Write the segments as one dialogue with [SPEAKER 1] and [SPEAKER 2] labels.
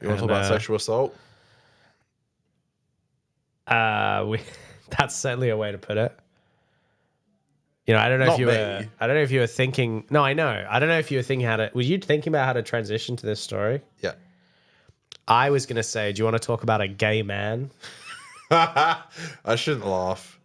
[SPEAKER 1] You want to talk about sexual assault?
[SPEAKER 2] That's certainly a way to put it. You know, I don't know if you were thinking. No, I know. I don't know if you were thinking were you thinking about how to transition to this story?
[SPEAKER 1] Yeah.
[SPEAKER 2] I was going to say, do you want to talk about a gay man?
[SPEAKER 1] I shouldn't laugh.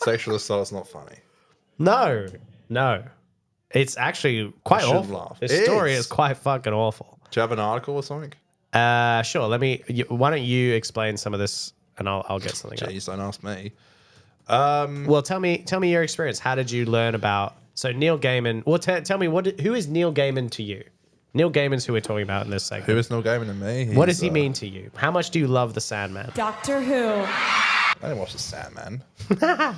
[SPEAKER 1] Sexual assault's not funny.
[SPEAKER 2] No. It's actually quite awful.
[SPEAKER 1] Laugh.
[SPEAKER 2] This story is quite fucking awful.
[SPEAKER 1] Do you have an article or something?
[SPEAKER 2] Sure. Why don't you explain some of this, and I'll get something.
[SPEAKER 1] Jeez, don't ask me.
[SPEAKER 2] Well, tell me your experience. How did you learn about? So Neil Gaiman. Well, tell me who is Neil Gaiman to you? Neil Gaiman's who we're talking about in this segment.
[SPEAKER 1] Who is Neil Gaiman to me?
[SPEAKER 2] What does he mean to you? How much do you love the Sandman?
[SPEAKER 3] Doctor Who.
[SPEAKER 1] I didn't watch the Sandman. The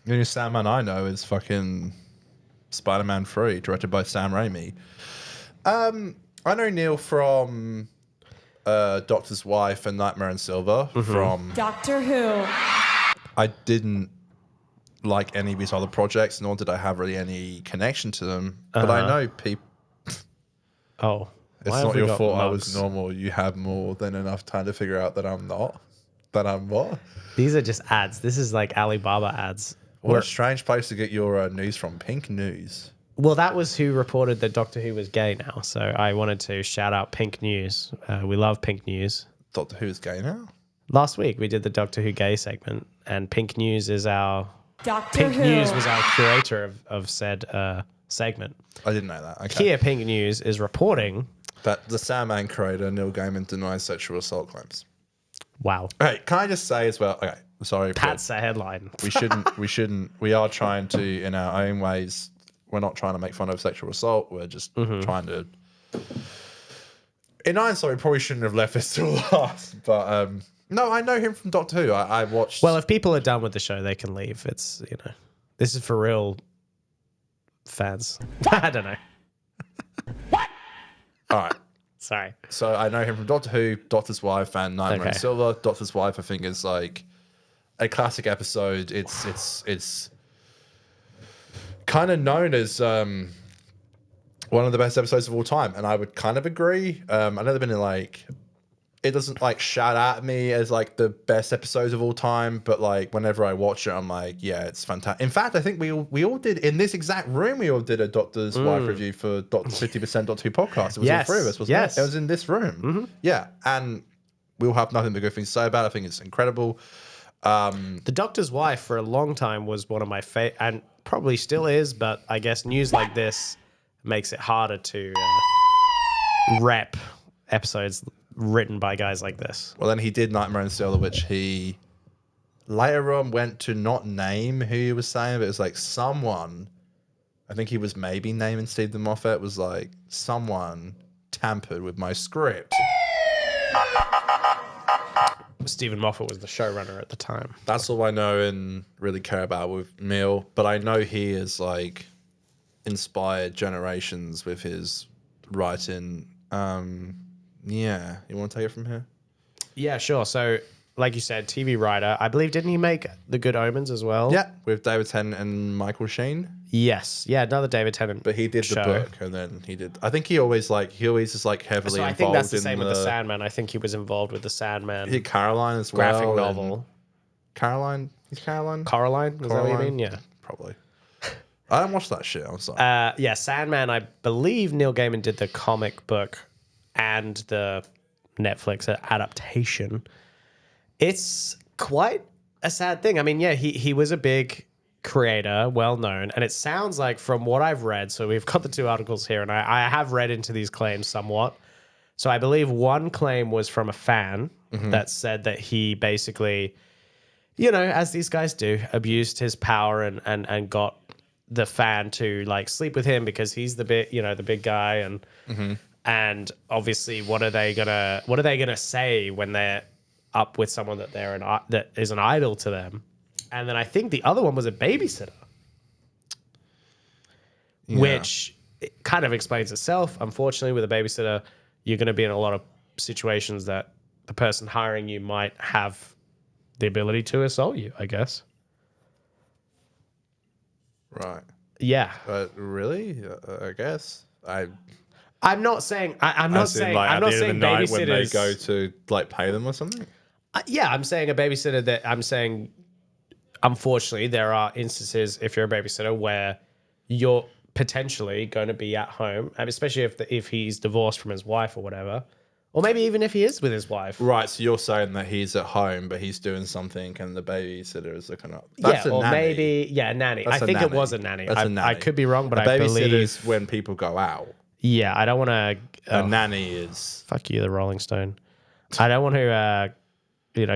[SPEAKER 1] only Sandman I know is fucking Spider-Man 3, directed by Sam Raimi. I know Neil from Doctor's Wife and Nightmare in Silver. From
[SPEAKER 3] Doctor Who.
[SPEAKER 1] I didn't like any of his other projects, nor did I have really any connection to them. But I know people.
[SPEAKER 2] Oh,
[SPEAKER 1] it's not your fault. I was normal. You have more than enough time to figure out that I'm not. That I'm what?
[SPEAKER 2] These are just ads. This is like Alibaba ads.
[SPEAKER 1] What a strange place to get your news from. Pink News.
[SPEAKER 2] Well, that was who reported that Doctor Who was gay now. So I wanted to shout out Pink News. We love Pink News.
[SPEAKER 1] Doctor Who is gay now?
[SPEAKER 2] Last week we did the Doctor Who gay segment, and Pink News is our
[SPEAKER 3] Doctor Who.
[SPEAKER 2] News was our curator of said segment.
[SPEAKER 1] I didn't know that. Okay.
[SPEAKER 2] Here, Pink News is reporting
[SPEAKER 1] that the Sandman creator Neil Gaiman denies sexual assault claims.
[SPEAKER 2] Wow.
[SPEAKER 1] Hey, can I just say as well? Okay, sorry.
[SPEAKER 2] That's a headline.
[SPEAKER 1] We shouldn't. We are trying to, in our own ways. We're not trying to make fun of sexual assault. We're just trying to. In hindsight, we probably shouldn't have left this till last. But no, I know him from Doctor Who. I watched.
[SPEAKER 2] Well, if people are done with the show, they can leave. It's this is for real fans. I don't know.
[SPEAKER 3] What?
[SPEAKER 1] All right.
[SPEAKER 2] Sorry.
[SPEAKER 1] So I know him from Doctor Who, Doctor's Wife, and Nightmare in Silver. Doctor's Wife, I think, is like a classic episode. It's kind of known as one of the best episodes of all time, and I would kind of agree. I've never been in like it doesn't like shout at me as like the best episodes of all time, but like whenever I watch it, I'm like, yeah, it's fantastic. In fact, I think we all did in this exact room. We all did a Doctor's Wife review for 50% Doctor Who podcast. It was all three of us, wasn't it? It was in this room. Yeah, and we all have nothing but good things to say about it. I think it's incredible.
[SPEAKER 2] The Doctor's Wife for a long time was one of my favorite, and probably still is, but I guess news like this makes it harder to rep episodes written by guys like this.
[SPEAKER 1] Well, then he did Nightmare in Silver, which he later on went to not name who he was saying, but it was like someone, I think he was maybe naming Stephen Moffat, was like someone tampered with my script.
[SPEAKER 2] Stephen Moffat was the showrunner at the time.
[SPEAKER 1] That's all I know and really care about with Neil, but I know he has like inspired generations with his writing. Yeah, you want to take it from here?
[SPEAKER 2] Yeah, sure. So, like you said, TV writer. I believe, didn't he make The Good Omens as well?
[SPEAKER 1] Yeah, with David Tennant and Michael Sheen.
[SPEAKER 2] Yes. Yeah, another David Tennant.
[SPEAKER 1] But he did the book, and then he did. I think he always is like heavily involved.
[SPEAKER 2] I think that's the same with the Sandman. I think he was involved with the Sandman.
[SPEAKER 1] He did Caroline as well.
[SPEAKER 2] Graphic novel.
[SPEAKER 1] Caroline? He's Caroline?
[SPEAKER 2] Coraline? Is that what you mean? Yeah.
[SPEAKER 1] Probably. I don't watch that shit. I'm sorry.
[SPEAKER 2] Yeah, Sandman. I believe Neil Gaiman did the comic book and the Netflix adaptation. It's quite a sad thing. I mean, yeah, he was a big creator, well known, and it sounds like from what I've read, so we've got the two articles here, and I have read into these claims somewhat. So I believe one claim was from a fan that said that he basically, as these guys do, abused his power and got the fan to like sleep with him because he's the big guy, and obviously what are they gonna say when they're up with someone that is an idol to them? And then I think the other one was a babysitter, which it kind of explains itself. Unfortunately, with a babysitter, you're going to be in a lot of situations that the person hiring you might have the ability to assault you, I guess.
[SPEAKER 1] Right.
[SPEAKER 2] Yeah.
[SPEAKER 1] Really? I guess.
[SPEAKER 2] I'm not saying. I'm not
[SPEAKER 1] As in,
[SPEAKER 2] saying.
[SPEAKER 1] like,
[SPEAKER 2] I'm
[SPEAKER 1] at
[SPEAKER 2] not
[SPEAKER 1] the end of
[SPEAKER 2] saying
[SPEAKER 1] the night when they
[SPEAKER 2] babysitters.
[SPEAKER 1] go to like pay them or something.
[SPEAKER 2] Yeah, I'm saying a babysitter. That I'm saying. Unfortunately, there are instances if you're a babysitter where you're potentially going to be at home, and especially if he's divorced from his wife or whatever, or maybe even if he is with his wife.
[SPEAKER 1] Right, so you're saying that he's at home, but he's doing something, and the babysitter is looking up.
[SPEAKER 2] Yeah,
[SPEAKER 1] A
[SPEAKER 2] or
[SPEAKER 1] nanny.
[SPEAKER 2] maybe a nanny.
[SPEAKER 1] That's
[SPEAKER 2] I
[SPEAKER 1] a
[SPEAKER 2] think it
[SPEAKER 1] nanny.
[SPEAKER 2] was a nanny.
[SPEAKER 1] That's a nanny.
[SPEAKER 2] I could be wrong, but
[SPEAKER 1] a
[SPEAKER 2] I
[SPEAKER 1] babysitter
[SPEAKER 2] believe.
[SPEAKER 1] is when people go out.
[SPEAKER 2] Yeah, I don't want to.
[SPEAKER 1] A nanny is.
[SPEAKER 2] Fuck you, the Rolling Stone. I don't want to,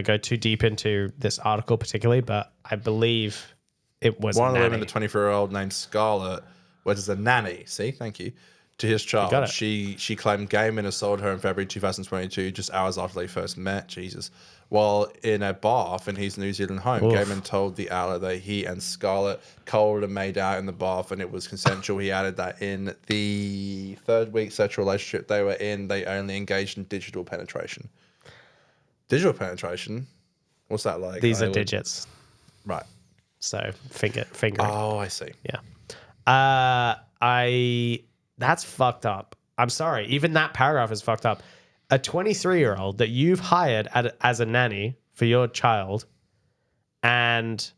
[SPEAKER 2] go too deep into this article particularly, but I believe it was
[SPEAKER 1] One
[SPEAKER 2] a
[SPEAKER 1] of the women,
[SPEAKER 2] nanny.
[SPEAKER 1] the 24-year-old named Scarlett, was a nanny. See, thank you. To his
[SPEAKER 2] got
[SPEAKER 1] child.
[SPEAKER 2] it.
[SPEAKER 1] She claimed Gaiman assaulted her in February 2022, just hours after they first met. Jesus. While in a bath in his New Zealand home,
[SPEAKER 2] Oof.
[SPEAKER 1] Gaiman told the outlet that he and Scarlett cuddled and made out in the bath and it was consensual. He added that in the third week sexual relationship they were in, they only engaged in digital penetration. Digital penetration? What's that like?
[SPEAKER 2] These are digits.
[SPEAKER 1] Right.
[SPEAKER 2] So fingering.
[SPEAKER 1] Oh, I see.
[SPEAKER 2] Yeah. That's fucked up. I'm sorry. Even that paragraph is fucked up. A 23-year-old that you've hired as a nanny for your child, and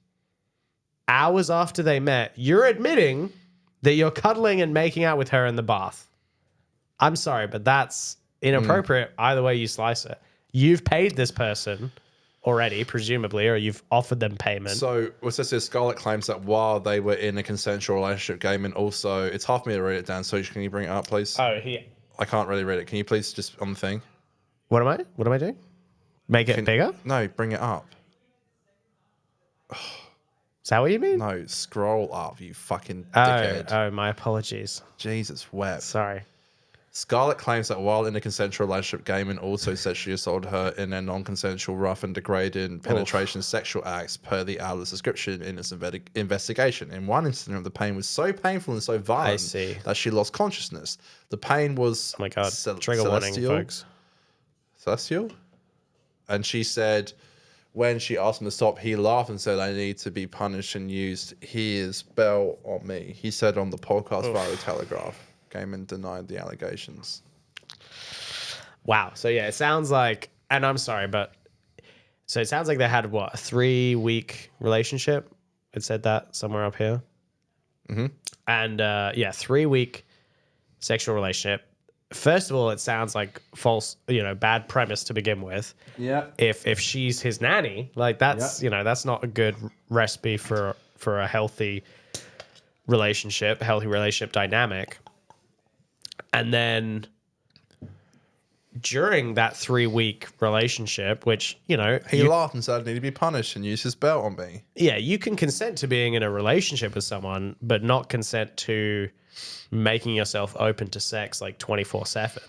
[SPEAKER 2] hours after they met, you're admitting that you're cuddling and making out with her in the bath. I'm sorry, but that's inappropriate either way you slice it. You've paid this person already, presumably, or you've offered them payment.
[SPEAKER 1] So, what's this? Scarlett claims that while they were in a consensual relationship, Gaiman also. It's hard for me to read it down. So, can you bring it up, please?
[SPEAKER 2] Oh,
[SPEAKER 1] I can't really read it. Can you please just on the thing?
[SPEAKER 2] What am I doing? Make it bigger?
[SPEAKER 1] No, bring it up.
[SPEAKER 2] Is that what you mean?
[SPEAKER 1] No, scroll up, you fucking dickhead.
[SPEAKER 2] Oh, my apologies.
[SPEAKER 1] Jesus wept.
[SPEAKER 2] Sorry.
[SPEAKER 1] Scarlett claims that while in a consensual relationship, Gaiman also sexually assaulted her in a non-consensual, rough and degrading penetration sexual acts per the outlet's description in its investigation. In one incident, the pain was so painful and so violent that she lost consciousness. The pain was
[SPEAKER 2] Oh my God. Trigger warning, folks.
[SPEAKER 1] Celestial? And she said when she asked him to stop, he laughed and said, I need to be punished and used his belt on me. He said on the podcast via the Telegraph. Gaiman denied the allegations.
[SPEAKER 2] Wow. So yeah, it sounds like, and I'm sorry, but so it sounds like they had what, a 3-week relationship? It said that somewhere up here.
[SPEAKER 1] Mm-hmm.
[SPEAKER 2] And 3-week sexual relationship. First of all, it sounds like false, bad premise to begin with.
[SPEAKER 1] Yeah.
[SPEAKER 2] If she's his nanny, like that's that's not a good recipe for a healthy relationship dynamic. And then during that 3-week relationship, which,
[SPEAKER 1] he laughed and said, I need to be punished and use his belt on me.
[SPEAKER 2] Yeah, you can consent to being in a relationship with someone, but not consent to making yourself open to sex like 24/7.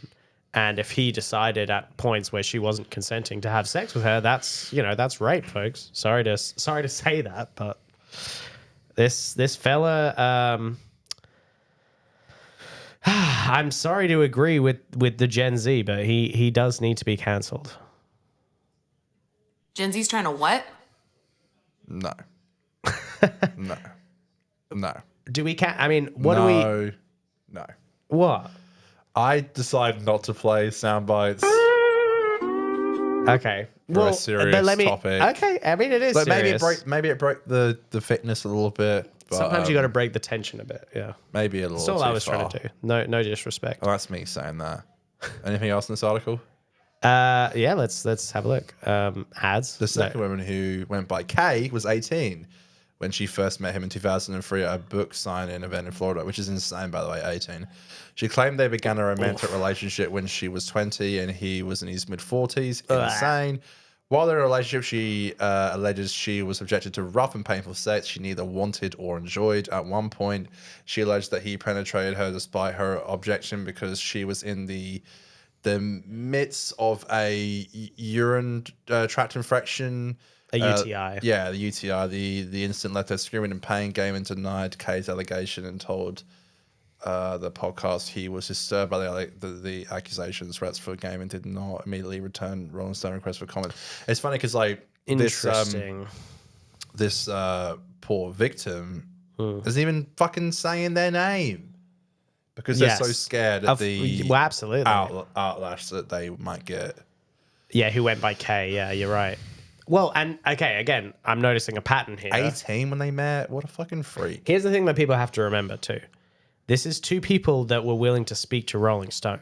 [SPEAKER 2] And if he decided at points where she wasn't consenting to have sex with her, that's rape, folks. Sorry to say that, but this fella, I'm sorry to agree with the Gen Z, but he does need to be cancelled.
[SPEAKER 4] Gen Z's trying to what?
[SPEAKER 1] No. No.
[SPEAKER 2] Do we I mean, what do we...
[SPEAKER 1] No.
[SPEAKER 2] What?
[SPEAKER 1] I decided not to play sound bites
[SPEAKER 2] Okay.
[SPEAKER 1] for a serious topic.
[SPEAKER 2] Okay, I mean, it is
[SPEAKER 1] But
[SPEAKER 2] serious.
[SPEAKER 1] maybe it broke the thickness a little bit. But,
[SPEAKER 2] Sometimes you got to break the tension a bit, yeah.
[SPEAKER 1] maybe a little
[SPEAKER 2] That's all
[SPEAKER 1] too
[SPEAKER 2] I was
[SPEAKER 1] far.
[SPEAKER 2] trying to do. No disrespect.
[SPEAKER 1] Oh, that's me saying that. Anything else in this article?
[SPEAKER 2] Yeah, let's have a look. Ads.
[SPEAKER 1] The second woman who went by Kay was 18 when she first met him in 2003 at a book signing event in Florida, which is insane, by the way, 18. She claimed they began a romantic relationship when she was 20 and he was in his mid-40s. Insane. While in a relationship, she alleges she was subjected to rough and painful sex she neither wanted or enjoyed. At one point, she alleged that he penetrated her despite her objection because she was in the midst of a urine tract infection.
[SPEAKER 2] A UTI.
[SPEAKER 1] Yeah, the UTI. The incident left her screaming in pain. Gaiman denied Kay's allegation and told the podcast he was disturbed by the accusations. Threats for Gaiman did not immediately return Rolling Stone request for comment. It's funny because
[SPEAKER 2] Interesting.
[SPEAKER 1] this poor victim isn't even fucking saying their name. because they're so scared at the
[SPEAKER 2] well, absolutely.
[SPEAKER 1] outlash that they might get.
[SPEAKER 2] Yeah, who went by K. Yeah, you're right. Well, and okay, again, I'm noticing a pattern here.
[SPEAKER 1] 18 when they met. What a fucking freak.
[SPEAKER 2] Here's the thing that people have to remember too. This is two people that were willing to speak to Rolling Stone.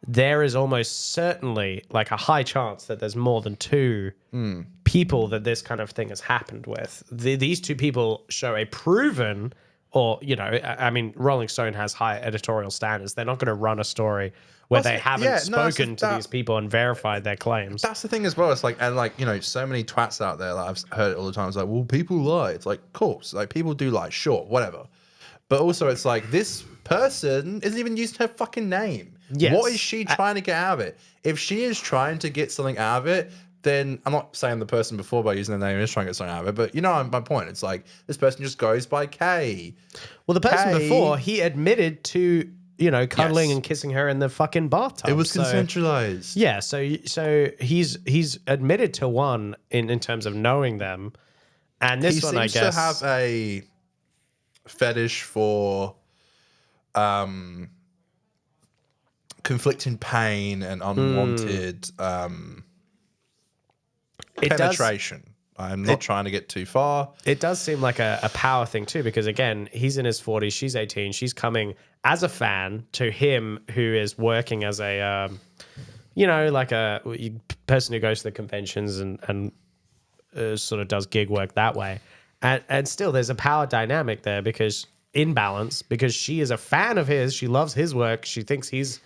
[SPEAKER 2] There is almost certainly like a high chance that there's more than two people that this kind of thing has happened with. These two people show a proven, or, you know, I mean, Rolling Stone has high editorial standards. They're not going to run a story where they haven't spoken to these people and verified their claims.
[SPEAKER 1] That's the thing as well. It's like, and like, you know, so many twats out there, like I've heard it all the time. It's like, well, people lie. It's like, of course, like people do lie, sure, whatever. But also it's like, this person isn't even using her fucking name. Yes. What is she trying to get out of it? If she is trying to get something out of it, then I'm not saying the person before by using their name is trying to get something out of it, but you know my point. It's like, this person just goes by K.
[SPEAKER 2] Well, the person before, he admitted to, you know, cuddling and kissing her in the fucking bathtub.
[SPEAKER 1] It was consensualized.
[SPEAKER 2] Yeah, so he's admitted to one in terms of knowing them, and this one, I guess,
[SPEAKER 1] he seems to have a fetish for conflicting pain and unwanted penetration. I'm not trying to get too far.
[SPEAKER 2] It does seem like a power thing too, because again, he's in his 40s, she's 18, she's coming as a fan to him who is working as a, you know, like a person who goes to the conventions and sort of does gig work that way. And still there's a power dynamic there because she is a fan of his, she loves his work, she thinks he's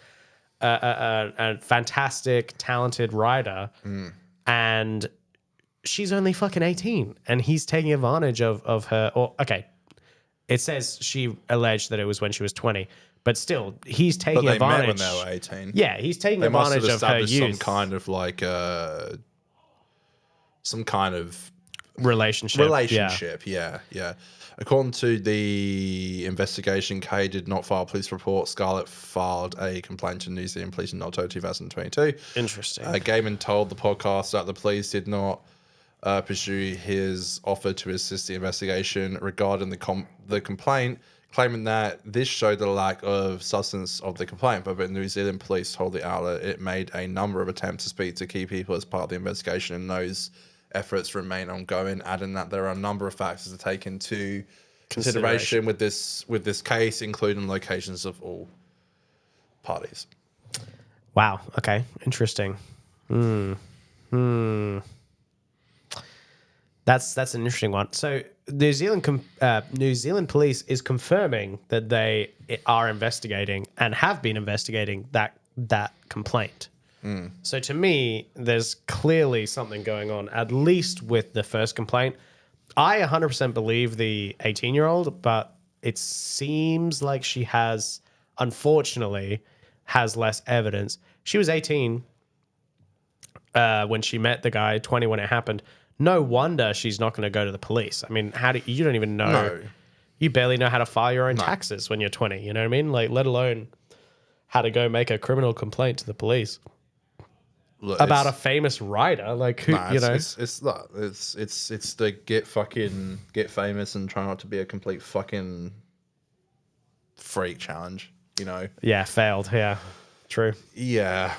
[SPEAKER 2] a fantastic, talented writer, and she's only fucking 18, and he's taking advantage of her. Or okay, it says she alleged that it was when she was 20, but still, he's taking advantage.
[SPEAKER 1] Met when they were 18.
[SPEAKER 2] Yeah, he's taking advantage of her youth.
[SPEAKER 1] Some kind of like some kind of
[SPEAKER 2] relationship.
[SPEAKER 1] Yeah. According to the investigation, Kay did not file a police report. Scarlett filed a complaint to New Zealand Police in October 2022.
[SPEAKER 2] Interesting.
[SPEAKER 1] Gaiman told the podcast that the police did not pursue his offer to assist the investigation regarding the complaint, claiming that this showed the lack of substance of the complaint. But the New Zealand Police told the outlet it made a number of attempts to speak to key people as part of the investigation, and those efforts remain ongoing, adding that there are a number of factors to take into consideration with this case, including locations of all parties.
[SPEAKER 2] Wow. Okay. Interesting. That's an interesting one. So New Zealand Police is confirming that they are investigating and have been investigating that complaint. So to me, there's clearly something going on, at least with the first complaint. I 100% believe the 18-year-old, but it seems like she unfortunately has less evidence. She was 18 when she met the guy, 20 when it happened. No wonder she's not going to go to the police. I mean, you don't even know.
[SPEAKER 1] No.
[SPEAKER 2] You barely know how to file your own taxes when you're 20. You know what I mean? Like, let alone how to go make a criminal complaint to the police. Look, about a famous writer, like who, you know,
[SPEAKER 1] it's the get famous and try not to be a complete fucking freak challenge, you know?
[SPEAKER 2] Yeah, failed. Yeah, true.
[SPEAKER 1] Yeah,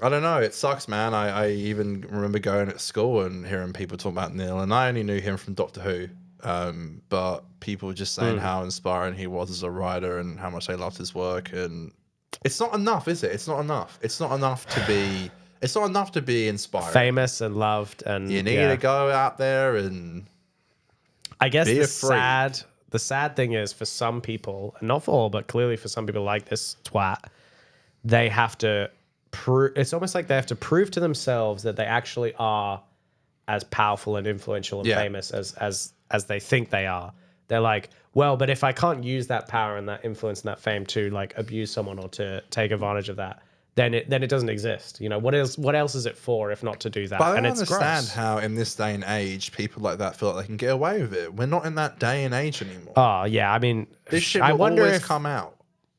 [SPEAKER 1] I don't know. It sucks, man. I even remember going at school and hearing people talk about Neil, and I only knew him from Doctor Who, but people just saying how inspiring he was as a writer and how much they loved his work. And it's not enough, is it? It's not enough. It's not enough to be. It's not enough to be inspired,
[SPEAKER 2] famous, and loved, and
[SPEAKER 1] you need to go out there and.
[SPEAKER 2] I guess the sad thing is, for some people, and not for all, but clearly for some people like this twat, they have to prove. It's almost like they have to prove to themselves that they actually are as powerful and influential and famous as they think they are. They're like, well, but if I can't use that power and that influence and that fame to like abuse someone or to take advantage of that, then it doesn't exist. You know, what else is it for if not to do that?
[SPEAKER 1] But I
[SPEAKER 2] and
[SPEAKER 1] don't
[SPEAKER 2] it's
[SPEAKER 1] understand
[SPEAKER 2] gross.
[SPEAKER 1] how in this day and age people like that feel like they can get away with it. We're not in that day and age anymore.
[SPEAKER 2] Oh yeah, I mean,
[SPEAKER 1] this shit will always come out.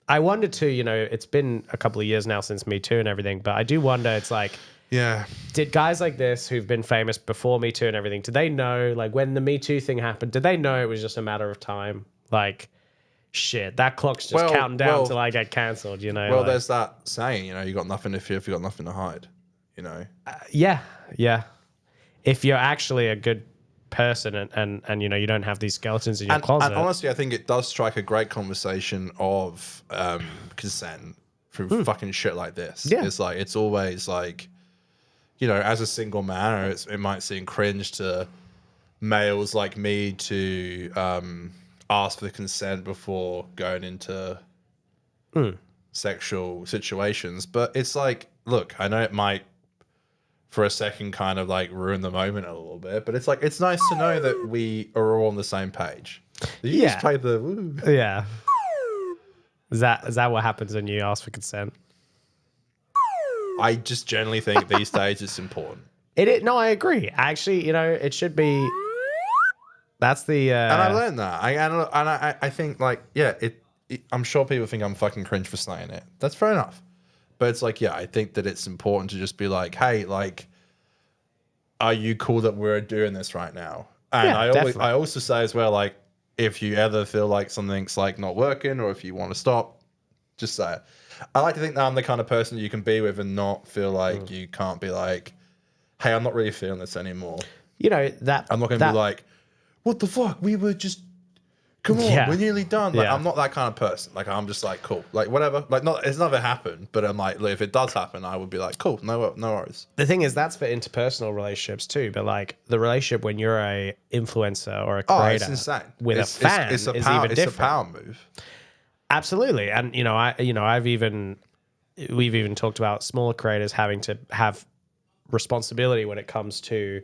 [SPEAKER 2] I wonder too. You know, it's been a couple of years now since Me Too and everything, but I do wonder. It's like,
[SPEAKER 1] yeah,
[SPEAKER 2] did guys like this who've been famous before Me Too and everything, did they know, like when the Me Too thing happened, did they know it was just a matter of time? Like, shit, that clock's just counting down till I get cancelled, you know?
[SPEAKER 1] Well,
[SPEAKER 2] like,
[SPEAKER 1] there's that saying, you know, you got nothing to fear if you got nothing to hide, you know?
[SPEAKER 2] yeah. If you're actually a good person and you know, you don't have these skeletons in your closet.
[SPEAKER 1] And honestly, I think it does strike a great conversation of consent through fucking shit like this.
[SPEAKER 2] Yeah.
[SPEAKER 1] It's like, it's always like, you know, as a single man, it might seem cringe to males like me to ask for consent before going into sexual situations. But it's like, look, I know it might for a second kind of like ruin the moment a little bit, but it's like, it's nice to know that we are all on the same page. Did you just play the woo?
[SPEAKER 2] Yeah. Is that what happens when you ask for consent?
[SPEAKER 1] I just generally think these days it's important.
[SPEAKER 2] No, I agree. Actually, you know, it should be. That's the.
[SPEAKER 1] And I learned that. I think like, yeah, I'm sure people think I'm fucking cringe for saying it. That's fair enough. But it's like, yeah, I think that it's important to just be like, hey, like, are you cool that we're doing this right now? And
[SPEAKER 2] Yeah,
[SPEAKER 1] I also say as well, like, if you ever feel like something's like not working or if you want to stop, just say it. I like to think that I'm the kind of person you can be with and not feel like you can't be like, hey, I'm not really feeling this anymore.
[SPEAKER 2] You know, that
[SPEAKER 1] I'm not going to be like, what the fuck? We were just, come on, we're nearly done. Like, I'm not that kind of person. Like, I'm just like, cool. Like, whatever. Like, it's never happened, but I'm like, if it does happen, I would be like, cool, no worries.
[SPEAKER 2] The thing is, that's for interpersonal relationships too. But like the relationship when you're a influencer or a creator
[SPEAKER 1] it's insane.
[SPEAKER 2] With a fan is even different.
[SPEAKER 1] It's a power move.
[SPEAKER 2] Absolutely. And, you know, we've even talked about smaller creators having to have responsibility when it comes to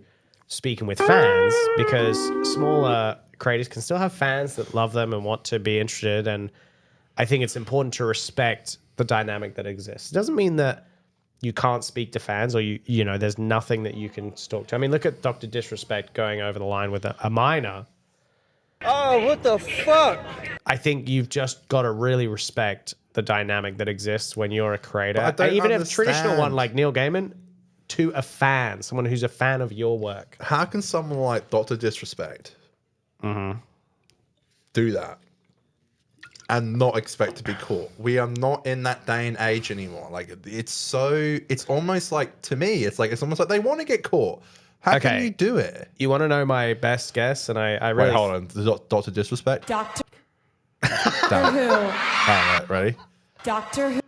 [SPEAKER 2] speaking with fans, because smaller creators can still have fans that love them and want to be interested. And I think it's important to respect the dynamic that exists. It doesn't mean that you can't speak to fans or you know, there's nothing that you can talk to. I mean, look at Dr. Disrespect going over the line with a minor.
[SPEAKER 4] Oh, what the fuck?
[SPEAKER 2] I think you've just got to really respect the dynamic that exists when you're a creator.
[SPEAKER 1] But I don't
[SPEAKER 2] even a
[SPEAKER 1] understand.
[SPEAKER 2] traditional one like Neil Gaiman to a fan, someone who's a fan of your work.
[SPEAKER 1] How can someone like Dr. Disrespect do that and not expect to be caught? We are not in that day and age anymore. Like, it's almost like, to me, it's almost like they want to get caught. How can you do it?
[SPEAKER 2] You want to know my best guess? And I really...
[SPEAKER 1] Wait, hold on. Dr. Disrespect?
[SPEAKER 3] Doctor
[SPEAKER 1] Damn.
[SPEAKER 3] Who.
[SPEAKER 1] All right, ready?
[SPEAKER 3] Doctor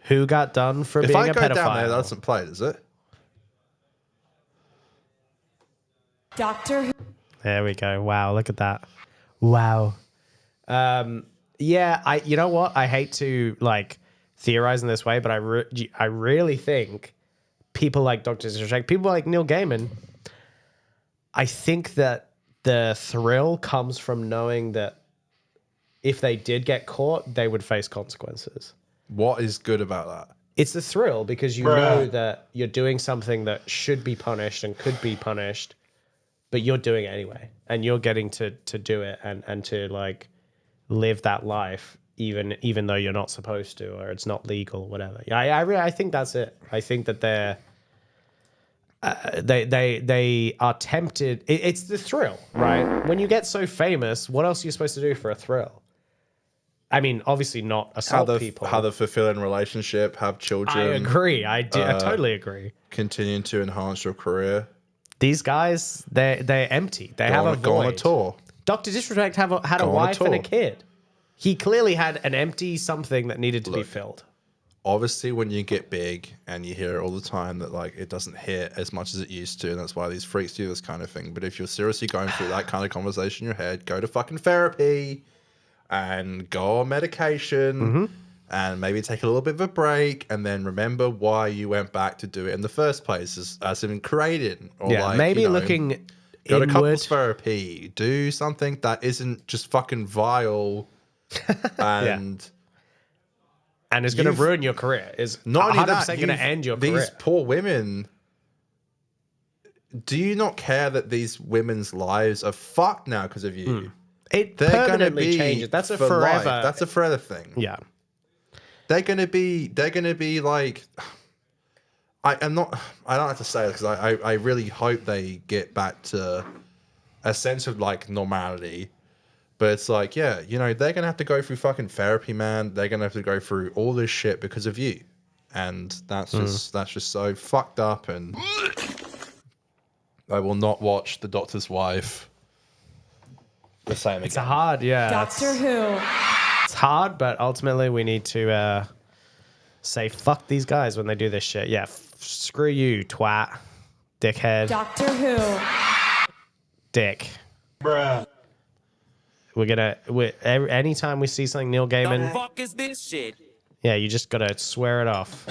[SPEAKER 2] Who got done for
[SPEAKER 1] If
[SPEAKER 2] being
[SPEAKER 1] I
[SPEAKER 2] a
[SPEAKER 1] go
[SPEAKER 2] pedophile.
[SPEAKER 1] down there, that doesn't play, does it?
[SPEAKER 3] Doctor Who.
[SPEAKER 2] There we go. Wow, look at that. Wow. Yeah, you know what? I hate to like theorize in this way, but I really think people like Dr. Disrespect, people like Neil Gaiman, I think that the thrill comes from knowing that if they did get caught, they would face consequences.
[SPEAKER 1] What is good about that?
[SPEAKER 2] It's the thrill because you know that you're doing something that should be punished and could be punished, but you're doing it anyway. And you're getting to do it and to like live that life even though you're not supposed to or it's not legal or whatever. Yeah, I think that's it. I think that they are tempted. It's the thrill, right? When you get so famous, what else are you supposed to do for a thrill? I mean, obviously not assault people.
[SPEAKER 1] Have a fulfilling relationship, have children.
[SPEAKER 2] I agree. I totally agree.
[SPEAKER 1] Continuing to enhance your career.
[SPEAKER 2] These guys, they're empty. They have a void.
[SPEAKER 1] Go on a tour.
[SPEAKER 2] Dr. Disrespect had a wife and a kid. He clearly had an empty something that needed to be filled.
[SPEAKER 1] Obviously, when you get big and you hear it all the time that like it doesn't hit as much as it used to, and that's why these freaks do this kind of thing. But if you're seriously going through that kind of conversation in your head, go to fucking therapy and go on medication and maybe take a little bit of a break and then remember why you went back to do it in the first place as in creating. Or like,
[SPEAKER 2] maybe
[SPEAKER 1] you know,
[SPEAKER 2] looking
[SPEAKER 1] go to
[SPEAKER 2] inward.
[SPEAKER 1] couples therapy, do something that isn't just fucking vile and
[SPEAKER 2] and it's going to ruin your career. Is
[SPEAKER 1] not
[SPEAKER 2] 100%
[SPEAKER 1] only that,
[SPEAKER 2] going to end your
[SPEAKER 1] these
[SPEAKER 2] career.
[SPEAKER 1] poor women. Do you not care that these women's lives are fucked now because of you?
[SPEAKER 2] It
[SPEAKER 1] They're going to
[SPEAKER 2] permanently
[SPEAKER 1] be
[SPEAKER 2] changes. That's a
[SPEAKER 1] for
[SPEAKER 2] forever.
[SPEAKER 1] life. That's a forever thing.
[SPEAKER 2] Yeah.
[SPEAKER 1] They're going to be like. I don't have to say it because I really hope they get back to a sense of like normality. But it's like, yeah, you know, they're gonna have to go through fucking therapy, man. They're gonna have to go through all this shit because of you, and that's just so fucked up. And I will not watch The Doctor's Wife the same again.
[SPEAKER 2] It's hard, yeah.
[SPEAKER 3] Doctor Who.
[SPEAKER 2] It's hard, but ultimately we need to say fuck these guys when they do this shit. Yeah, screw you, twat, dickhead,
[SPEAKER 3] Doctor Who.
[SPEAKER 2] dick. Bruh. Anytime we see something Neil Gaiman,
[SPEAKER 5] The fuck is this shit?
[SPEAKER 2] yeah, you just gotta swear it off.